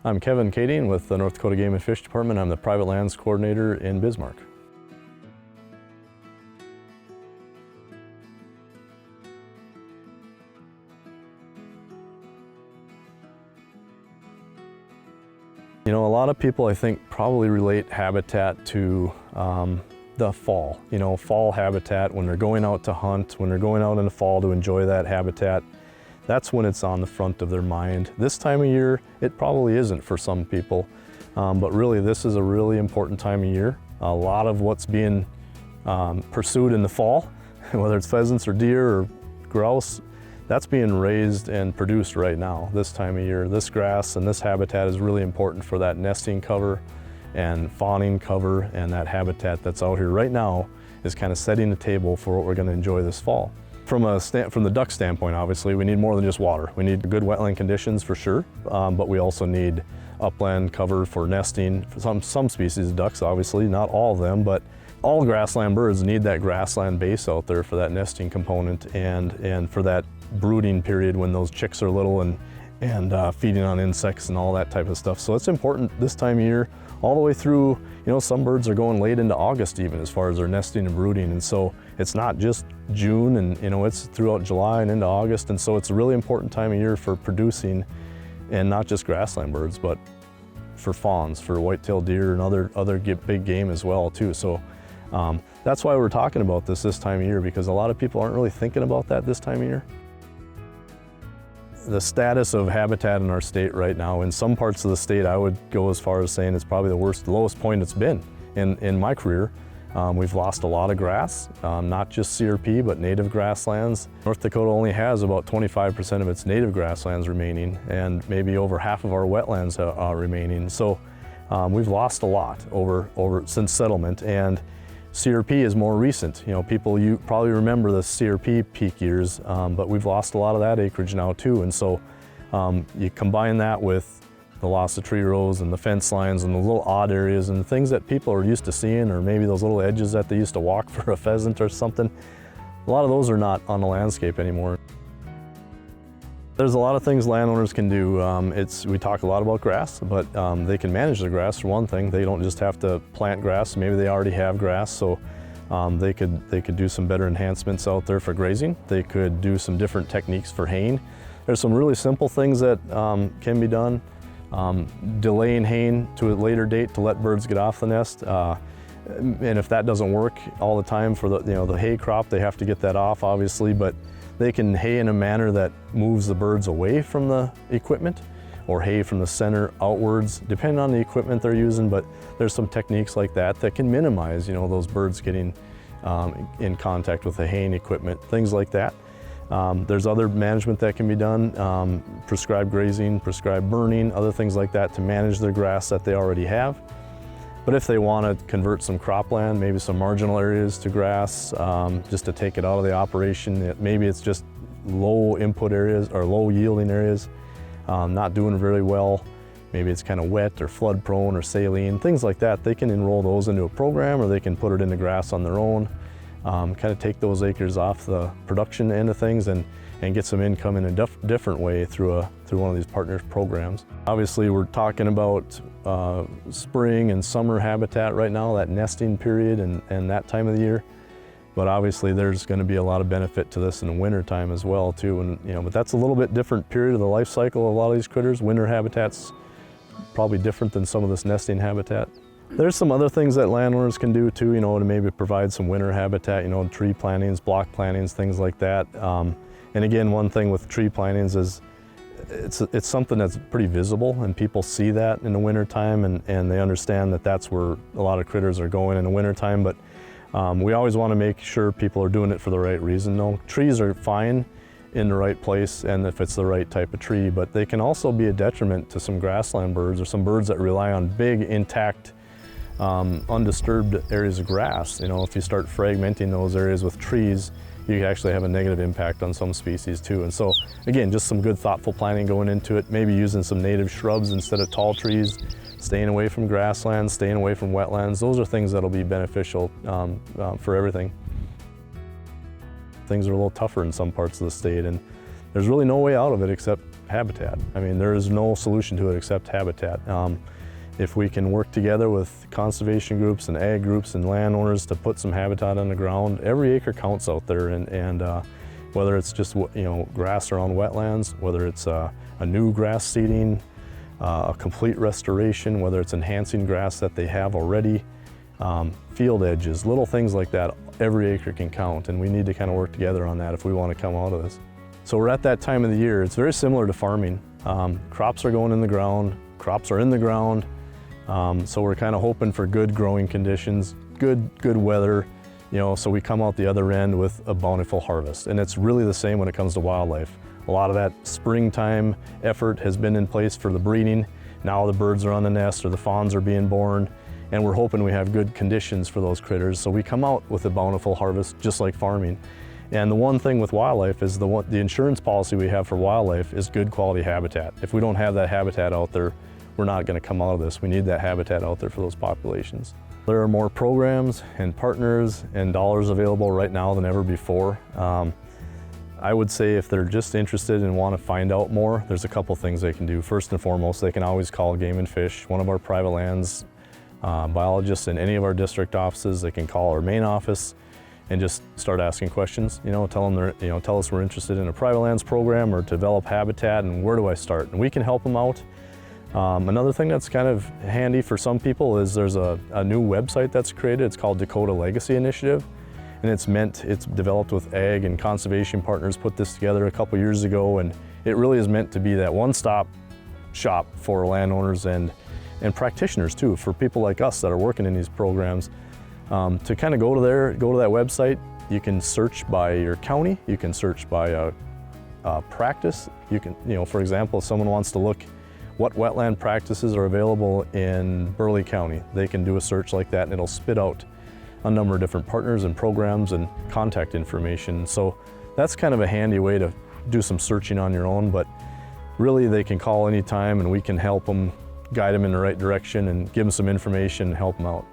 I'm Kevin Kading with the North Dakota Game and Fish Department. I'm the Private Lands Coordinator in Bismarck. You know, a lot of people I think probably relate habitat to the fall. You know, fall habitat, when they're going out to hunt, when they're going out in the fall to enjoy that habitat. That's when it's on the front of their mind. This time of year, it probably isn't for some people, but really this is a really important time of year. A lot of what's being pursued in the fall, whether it's pheasants or deer or grouse, that's being raised and produced right now, this time of year. This grass and this habitat is really important for that nesting cover and fawning cover, and that habitat that's out here right now is kind of setting the table for what we're going to enjoy this fall. From the duck standpoint, obviously, we need more than just water. We need good wetland conditions for sure, but we also need upland cover for nesting. For some species of ducks, obviously, not all of them, but all grassland birds need that grassland base out there for that nesting component and for that brooding period when those chicks are little and feeding on insects and all that type of stuff. So it's important this time of year, all the way through. You know, some birds are going late into August even as far as their nesting and brooding, and so it's not just June, and you know, it's throughout July and into August, and so it's a really important time of year for producing, and not just grassland birds, but for fawns, for white-tailed deer and other big game as well too. So that's why we're talking about this time of year, because a lot of people aren't really thinking about that this time of year. The status of habitat in our state right now, in some parts of the state, I would go as far as saying it's probably the lowest point it's been in my career. We've lost a lot of grass, not just CRP, but native grasslands. North Dakota only has about 25% of its native grasslands remaining, and maybe over half of our wetlands are remaining. So we've lost a lot since settlement, and CRP is more recent. You know, you probably remember the CRP peak years, but we've lost a lot of that acreage now too. And so you combine that with the loss of tree rows and the fence lines and the little odd areas and the things that people are used to seeing, or maybe those little edges that they used to walk for a pheasant or something. A lot of those are not on the landscape anymore. There's a lot of things landowners can do. We talk a lot about grass, but they can manage the grass for one thing. They don't just have to plant grass. Maybe they already have grass, so they could do some better enhancements out there for grazing. They could do some different techniques for haying. There's some really simple things that can be done. Delaying haying to a later date to let birds get off the nest. And if that doesn't work all the time for the hay crop, they have to get that off, obviously, but they can hay in a manner that moves the birds away from the equipment, or hay from the center outwards, depending on the equipment they're using. But there's some techniques like that that can minimize, those birds getting in contact with the haying equipment, things like that. There's other management that can be done, prescribed grazing, prescribed burning, other things like that to manage their grass that they already have. But if they want to convert some cropland, maybe some marginal areas to grass, just to take it out of the operation, maybe it's just low input areas or low yielding areas, not doing very well. Maybe it's kind of wet or flood prone or saline, things like that. They can enroll those into a program, or they can put it into grass on their own. Kind of take those acres off the production end of things and get some income in a different way through one of these partner programs. Obviously, we're talking about spring and summer habitat right now, that nesting period and that time of the year. But obviously, there's going to be a lot of benefit to this in the winter time as well too. And but that's a little bit different period of the life cycle of a lot of these critters. Winter habitat's probably different than some of this nesting habitat. There's some other things that landowners can do too, to maybe provide some winter habitat, tree plantings, block plantings, things like that. And again, one thing with tree plantings is it's something that's pretty visible, and people see that in the winter time, and they understand that that's where a lot of critters are going in the winter time. But we always want to make sure people are doing it for the right reason. No, trees are fine in the right place and if it's the right type of tree, but they can also be a detriment to some grassland birds or some birds that rely on big, intact, undisturbed areas of grass. If you start fragmenting those areas with trees, you can actually have a negative impact on some species too. And so again, just some good thoughtful planning going into it, maybe using some native shrubs instead of tall trees, staying away from grasslands, staying away from wetlands. Those are things that'll be beneficial for everything. Things are a little tougher in some parts of the state, and there's really no way out of it except habitat. I mean, there is no solution to it except habitat. If we can work together with conservation groups and ag groups and landowners to put some habitat on the ground, every acre counts out there, and whether it's just grass around wetlands, whether it's a new grass seeding, a complete restoration, whether it's enhancing grass that they have already, field edges, little things like that, every acre can count, and we need to kind of work together on that if we want to come out of this. So we're at that time of the year. It's very similar to farming. Crops are going in the ground, crops are in the ground, so we're kind of hoping for good growing conditions, good weather, so we come out the other end with a bountiful harvest. And it's really the same when it comes to wildlife. A lot of that springtime effort has been in place for the breeding. Now the birds are on the nest or the fawns are being born, and we're hoping we have good conditions for those critters. So we come out with a bountiful harvest, just like farming. And the one thing with wildlife is the insurance policy we have for wildlife is good quality habitat. If we don't have that habitat out there, we're not going to come out of this. We need that habitat out there for those populations. There are more programs and partners and dollars available right now than ever before. I would say if they're just interested and want to find out more, there's a couple things they can do. First and foremost, they can always call Game and Fish, one of our private lands biologists in any of our district offices. They can call our main office and just start asking questions. Tell them tell us we're interested in a private lands program or to develop habitat, and where do I start? And we can help them out. Another thing that's kind of handy for some people is there's a new website that's created. It's called Dakota Legacy Initiative, and it's developed with ag and conservation partners, put this together a couple years ago, and it really is meant to be that one-stop shop for landowners and practitioners too, for people like us that are working in these programs. To kind of go to that website, you can search by your county, you can search by practice. You can, for example, if someone wants to look what wetland practices are available in Burleigh County, they can do a search like that and it'll spit out a number of different partners and programs and contact information. So that's kind of a handy way to do some searching on your own, but really they can call anytime and we can help them, guide them in the right direction and give them some information and help them out.